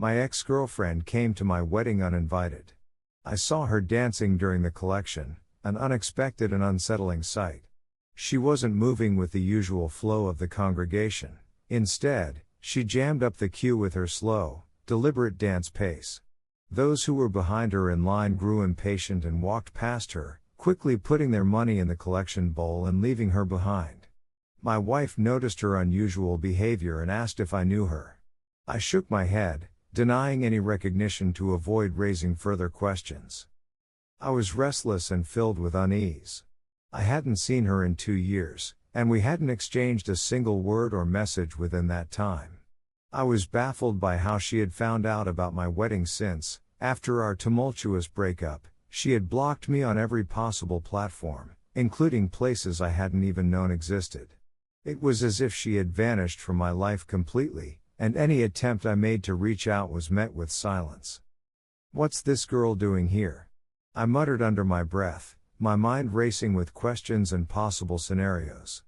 My ex-girlfriend came to my wedding uninvited. I saw her dancing during the collection, an unexpected and unsettling sight. She wasn't moving with the usual flow of the congregation. Instead, she jammed up the queue with her slow, deliberate dance pace. Those who were behind her in line grew impatient and walked past her, quickly putting their money in the collection bowl and leaving her behind. My wife noticed her unusual behavior and asked if I knew her. I shook my head, denying any recognition to avoid raising further questions. I was restless and filled with unease. I hadn't seen her in 2 years, and we hadn't exchanged a single word or message within that time. I was baffled by how she had found out about my wedding since, after our tumultuous breakup, she had blocked me on every possible platform, including places I hadn't even known existed. It was as if she had vanished from my life completely, and any attempt I made to reach out was met with silence. "What's this girl doing here?" I muttered under my breath, my mind racing with questions and possible scenarios.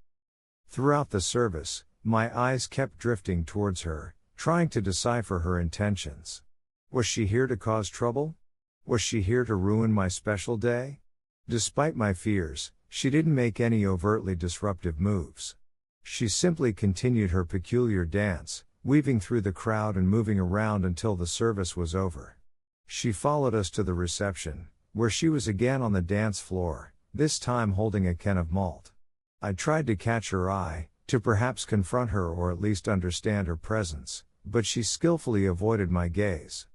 Throughout the service, my eyes kept drifting towards her, trying to decipher her intentions. Was she here to cause trouble? Was she here to ruin my special day? Despite my fears, she didn't make any overtly disruptive moves. She simply continued her peculiar dance, weaving through the crowd and moving around until the service was over. She followed us to the reception, where she was again on the dance floor, this time holding a can of malt. I tried to catch her eye, to perhaps confront her or at least understand her presence, but she skillfully avoided my gaze.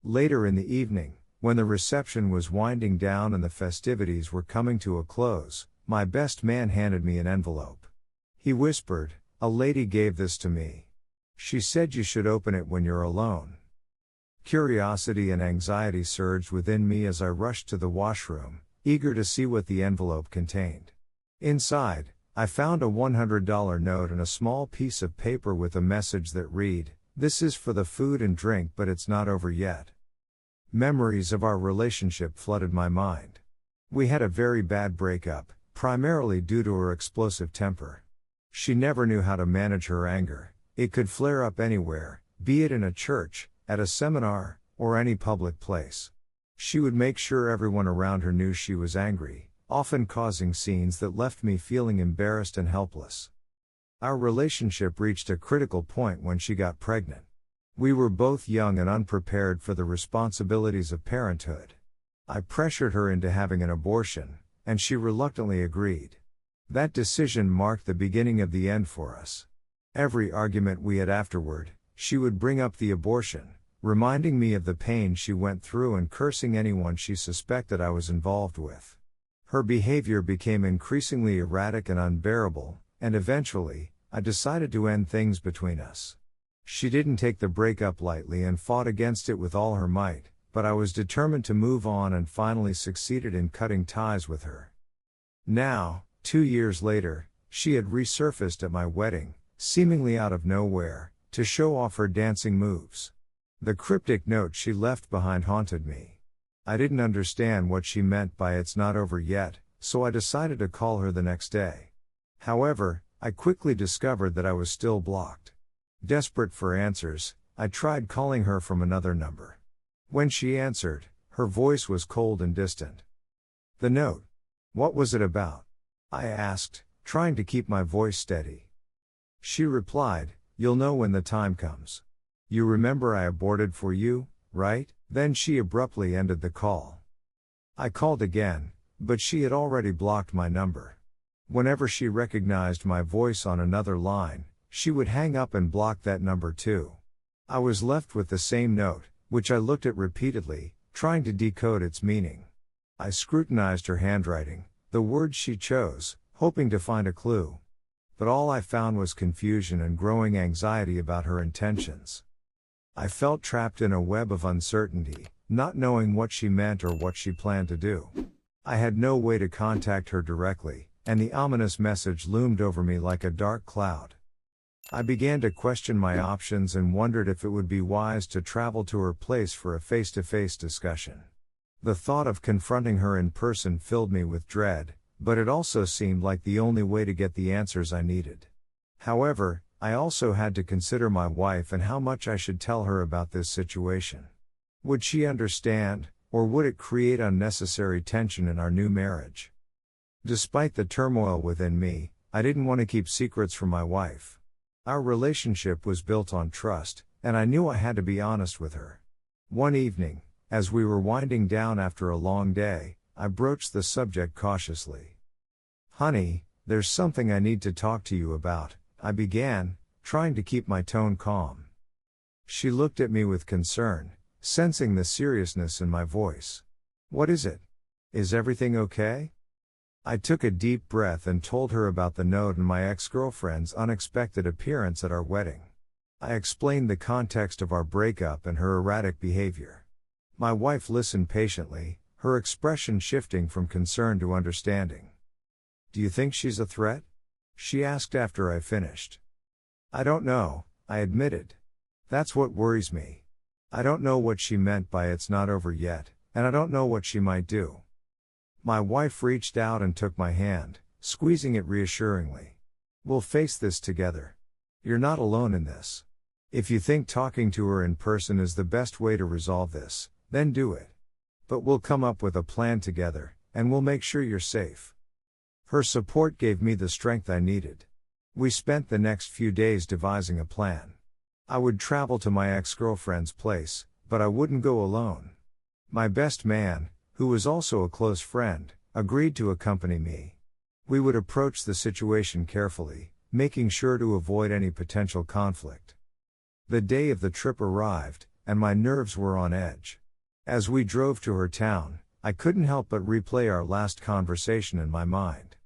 Later in the evening, when the reception was winding down and the festivities were coming to a close, my best man handed me an envelope. He whispered, "A lady gave this to me. She said you should open it when you're alone." Curiosity and anxiety surged within me as I rushed to the washroom, eager to see what the envelope contained. Inside, I found a $100 note and a small piece of paper with a message that read, "This is for the food and drink, but it's not over yet." Memories of our relationship flooded my mind. We had a very bad breakup, primarily due to her explosive temper. She never knew how to manage her anger. It could flare up anywhere, be it in a church, at a seminar, or any public place. She would make sure everyone around her knew she was angry, often causing scenes that left me feeling embarrassed and helpless. Our relationship reached a critical point when she got pregnant. We were both young and unprepared for the responsibilities of parenthood. I pressured her into having an abortion, and she reluctantly agreed. That decision marked the beginning of the end for us. Every argument we had afterward, she would bring up the abortion, reminding me of the pain she went through and cursing anyone she suspected I was involved with. Her behavior became increasingly erratic and unbearable, and eventually, I decided to end things between us. She didn't take the breakup lightly and fought against it with all her might, but I was determined to move on and finally succeeded in cutting ties with her. Now, 2 years later, she had resurfaced at my wedding, seemingly out of nowhere, to show off her dancing moves. The cryptic note she left behind haunted me. I didn't understand what she meant by "it's not over yet," so I decided to call her the next day. However, I quickly discovered that I was still blocked. Desperate for answers, I tried calling her from another number. When she answered, her voice was cold and distant. "The note. What was it about?" I asked, trying to keep my voice steady. She replied, "You'll know when the time comes. You remember I aborted for you, right?" Then she abruptly ended the call. I called again, but she had already blocked my number. Whenever she recognized my voice on another line, she would hang up and block that number too. I was left with the same note, which I looked at repeatedly, trying to decode its meaning. I scrutinized her handwriting, the words she chose, hoping to find a clue. But all I found was confusion and growing anxiety about her intentions. I felt trapped in a web of uncertainty, not knowing what she meant or what she planned to do. I had no way to contact her directly, and the ominous message loomed over me like a dark cloud. I began to question my options and wondered if it would be wise to travel to her place for a face-to-face discussion. The thought of confronting her in person filled me with dread, but it also seemed like the only way to get the answers I needed. However, I also had to consider my wife and how much I should tell her about this situation. Would she understand, or would it create unnecessary tension in our new marriage? Despite the turmoil within me, I didn't want to keep secrets from my wife. Our relationship was built on trust, and I knew I had to be honest with her. One evening, as we were winding down after a long day, I broached the subject cautiously. "Honey, there's something I need to talk to you about," I began, trying to keep my tone calm. She looked at me with concern, sensing the seriousness in my voice. "What is it? Is everything okay?" I took a deep breath and told her about the note and my ex-girlfriend's unexpected appearance at our wedding. I explained the context of our breakup and her erratic behavior. My wife listened patiently, her expression shifting from concern to understanding. "Do you think she's a threat?" she asked after I finished. "I don't know," I admitted. "That's what worries me. I don't know what she meant by 'it's not over yet,' and I don't know what she might do." My wife reached out and took my hand, squeezing it reassuringly. "We'll face this together. You're not alone in this. If you think talking to her in person is the best way to resolve this, then do it. But we'll come up with a plan together, and we'll make sure you're safe." Her support gave me the strength I needed. We spent the next few days devising a plan. I would travel to my ex-girlfriend's place, but I wouldn't go alone. My best man, who was also a close friend, agreed to accompany me. We would approach the situation carefully, making sure to avoid any potential conflict. The day of the trip arrived, and my nerves were on edge. As we drove to her town, I couldn't help but replay our last conversation in my mind.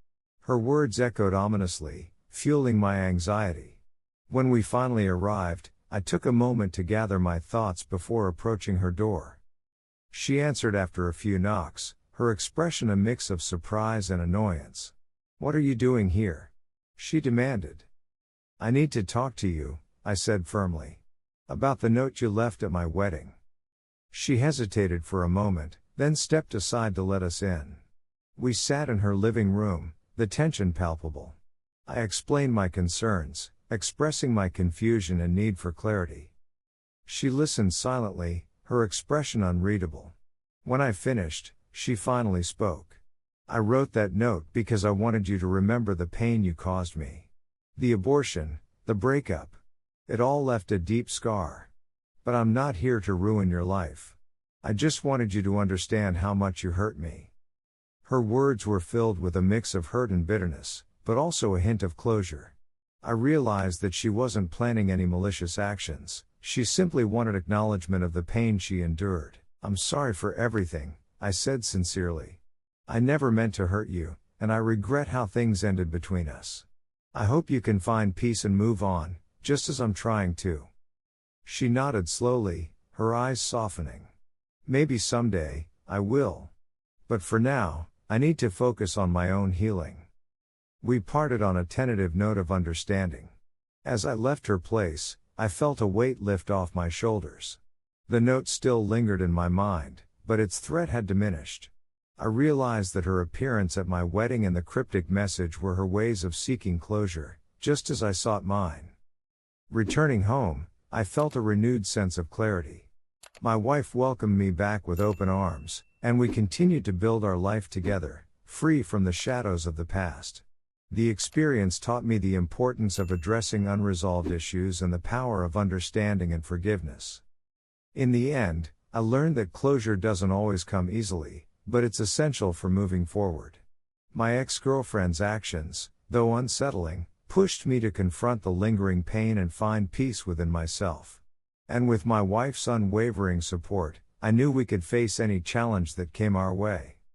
Her words echoed ominously, fueling my anxiety. When we finally arrived, I took a moment to gather my thoughts before approaching her door. She answered after a few knocks, her expression a mix of surprise and annoyance. "What are you doing here?" she demanded. "I need to talk to you," I said firmly. "About the note you left at my wedding." She hesitated for a moment, then stepped aside to let us in. We sat in her living room, the tension palpable. I explained my concerns, expressing my confusion and need for clarity. She listened silently, her expression unreadable. When I finished, she finally spoke. "I wrote that note because I wanted you to remember the pain you caused me. The abortion, the breakup. It all left a deep scar. But I'm not here to ruin your life. I just wanted you to understand how much you hurt me." Her words were filled with a mix of hurt and bitterness, but also a hint of closure. I realized that she wasn't planning any malicious actions, she simply wanted acknowledgement of the pain she endured. "I'm sorry for everything," I said sincerely. "I never meant to hurt you, and I regret how things ended between us. I hope you can find peace and move on, just as I'm trying to." She nodded slowly, her eyes softening. "Maybe someday, I will. But for now, I need to focus on my own healing." We parted on a tentative note of understanding. As I left her place, I felt a weight lift off my shoulders. The note still lingered in my mind, but its threat had diminished. I realized that her appearance at my wedding and the cryptic message were her ways of seeking closure, just as I sought mine. Returning home, I felt a renewed sense of clarity. My wife welcomed me back with open arms, and we continued to build our life together, free from the shadows of the past. The experience taught me the importance of addressing unresolved issues and the power of understanding and forgiveness. In the end, I learned that closure doesn't always come easily, but it's essential for moving forward. My ex-girlfriend's actions, though unsettling, pushed me to confront the lingering pain and find peace within myself. And with my wife's unwavering support, I knew we could face any challenge that came our way.